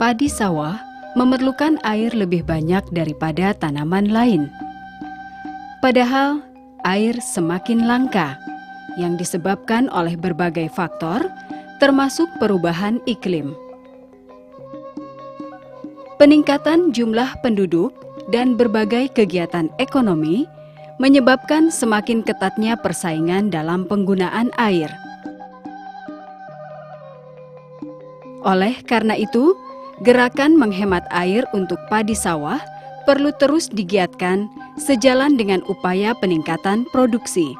Padi sawah memerlukan air lebih banyak daripada tanaman lain. Padahal air semakin langka yang disebabkan oleh berbagai faktor, termasuk perubahan iklim. Peningkatan jumlah penduduk dan berbagai kegiatan ekonomi menyebabkan semakin ketatnya persaingan dalam penggunaan air. Oleh karena itu, gerakan menghemat air untuk padi sawah perlu terus digiatkan sejalan dengan upaya peningkatan produksi.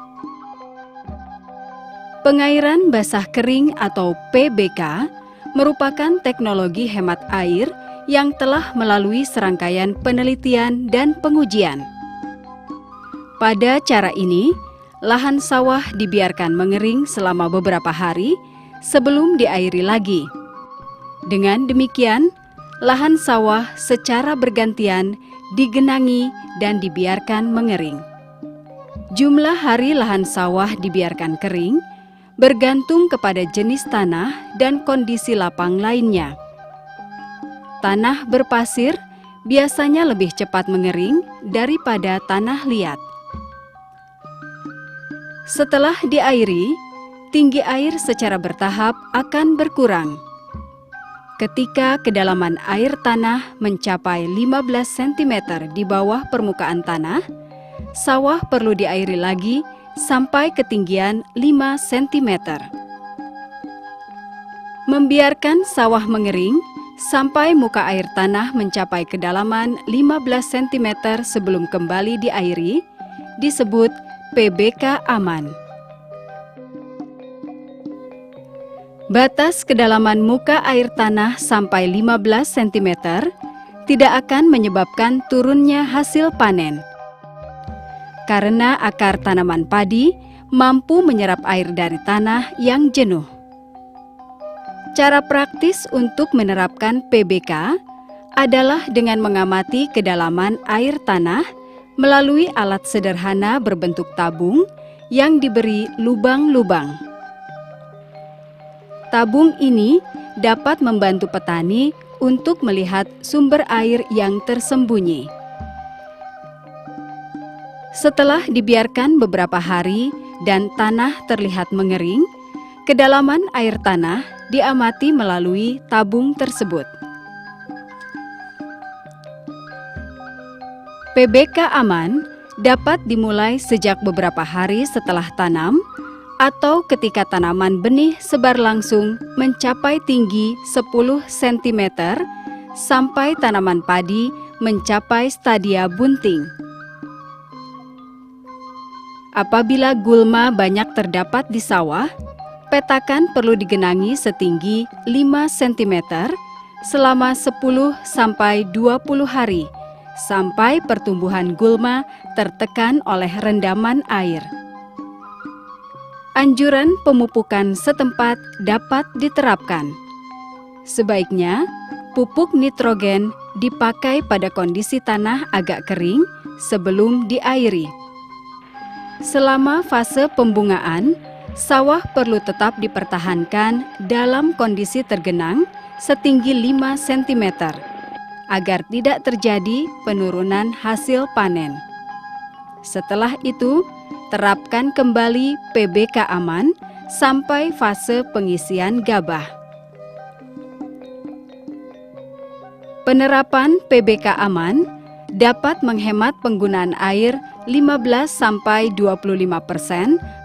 Pengairan basah kering atau PBK merupakan teknologi hemat air yang telah melalui serangkaian penelitian dan pengujian. Pada cara ini, lahan sawah dibiarkan mengering selama beberapa hari sebelum diairi lagi. Dengan demikian, lahan sawah secara bergantian digenangi dan dibiarkan mengering. Jumlah hari lahan sawah dibiarkan kering bergantung kepada jenis tanah dan kondisi lapang lainnya. Tanah berpasir biasanya lebih cepat mengering daripada tanah liat. Setelah diairi, tinggi air secara bertahap akan berkurang. Ketika kedalaman air tanah mencapai 15 cm di bawah permukaan tanah, sawah perlu diairi lagi sampai ketinggian 5 cm. Membiarkan sawah mengering sampai muka air tanah mencapai kedalaman 15 cm sebelum kembali diairi disebut PBK aman. Batas kedalaman muka air tanah sampai 15 cm tidak akan menyebabkan turunnya hasil panen. Karena akar tanaman padi mampu menyerap air dari tanah yang jenuh. Cara praktis untuk menerapkan PBK adalah dengan mengamati kedalaman air tanah melalui alat sederhana berbentuk tabung yang diberi lubang-lubang. Tabung ini dapat membantu petani untuk melihat sumber air yang tersembunyi. Setelah dibiarkan beberapa hari dan tanah terlihat mengering, kedalaman air tanah diamati melalui tabung tersebut. PBK aman dapat dimulai sejak beberapa hari setelah tanam atau ketika tanaman benih sebar langsung mencapai tinggi 10 cm sampai tanaman padi mencapai stadia bunting. Apabila gulma banyak terdapat di sawah, petakan perlu digenangi setinggi 5 cm selama 10 sampai 20 hari sampai pertumbuhan gulma tertekan oleh rendaman air. Anjuran pemupukan setempat dapat diterapkan. Sebaiknya, pupuk nitrogen dipakai pada kondisi tanah agak kering sebelum diairi. Selama fase pembungaan, sawah perlu tetap dipertahankan dalam kondisi tergenang setinggi 5 cm agar tidak terjadi penurunan hasil panen. Setelah itu, terapkan kembali PBK aman sampai fase pengisian gabah. Penerapan PBK aman dapat menghemat penggunaan air 15-25%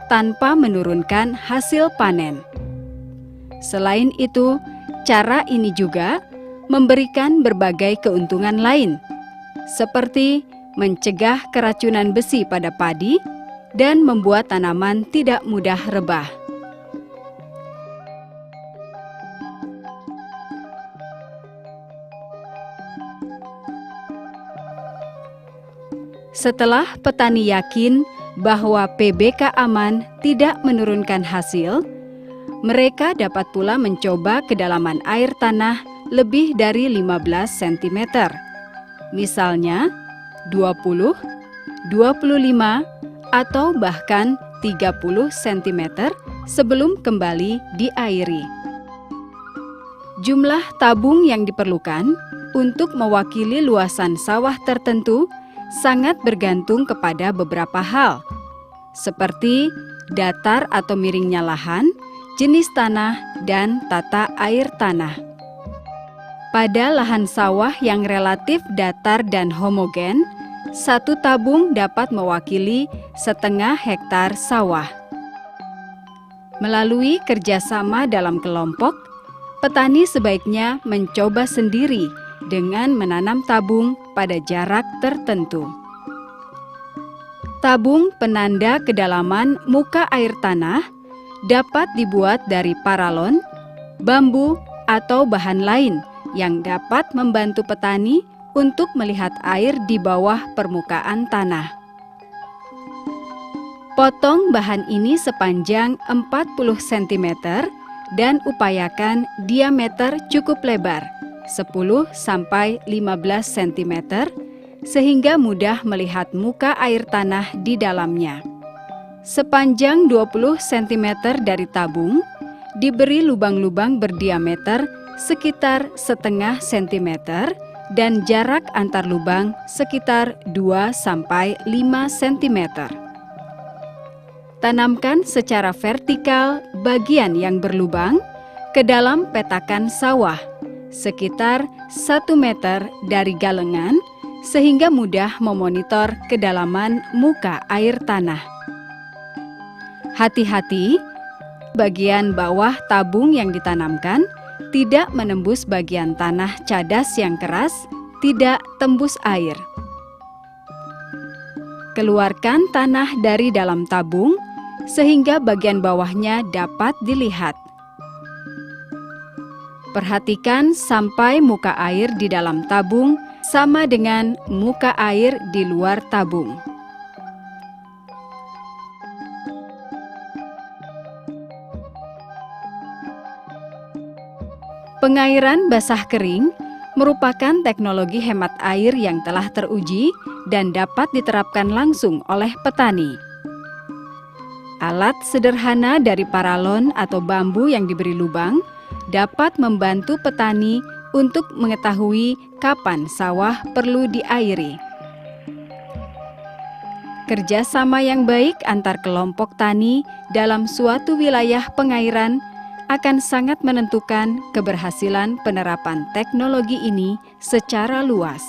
tanpa menurunkan hasil panen. Selain itu, cara ini juga memberikan berbagai keuntungan lain, seperti mencegah keracunan besi pada padi dan membuat tanaman tidak mudah rebah. Setelah petani yakin bahwa PBK aman tidak menurunkan hasil, mereka dapat pula mencoba kedalaman air tanah lebih dari 15 cm. Misalnya 20, 25, atau bahkan 30 cm sebelum kembali diairi. Jumlah tabung yang diperlukan untuk mewakili luasan sawah tertentu sangat bergantung kepada beberapa hal, seperti datar atau miringnya lahan, jenis tanah, dan tata air tanah. Pada lahan sawah yang relatif datar dan homogen, satu tabung dapat mewakili setengah hektar sawah. Melalui kerjasama dalam kelompok, petani sebaiknya mencoba sendiri dengan menanam tabung pada jarak tertentu. Tabung penanda kedalaman muka air tanah dapat dibuat dari paralon, bambu, atau bahan lain yang dapat membantu petani untuk melihat air di bawah permukaan tanah. Potong bahan ini sepanjang 40 cm dan upayakan diameter cukup lebar, 10-15 cm, sehingga mudah melihat muka air tanah di dalamnya. Sepanjang 20 cm dari tabung, diberi lubang-lubang berdiameter sekitar setengah cm dan jarak antar lubang sekitar 2-5 cm. Tanamkan secara vertikal bagian yang berlubang ke dalam petakan sawah, sekitar 1 meter dari galengan, sehingga mudah memonitor kedalaman muka air tanah. Hati-hati, bagian bawah tabung yang ditanamkan tidak menembus bagian tanah cadas yang keras, tidak tembus air. Keluarkan tanah dari dalam tabung sehingga bagian bawahnya dapat dilihat. Perhatikan sampai muka air di dalam tabung sama dengan muka air di luar tabung. Pengairan basah kering merupakan teknologi hemat air yang telah teruji dan dapat diterapkan langsung oleh petani. Alat sederhana dari paralon atau bambu yang diberi lubang dapat membantu petani untuk mengetahui kapan sawah perlu diairi. Kerjasama yang baik antar kelompok tani dalam suatu wilayah pengairan akan sangat menentukan keberhasilan penerapan teknologi ini secara luas.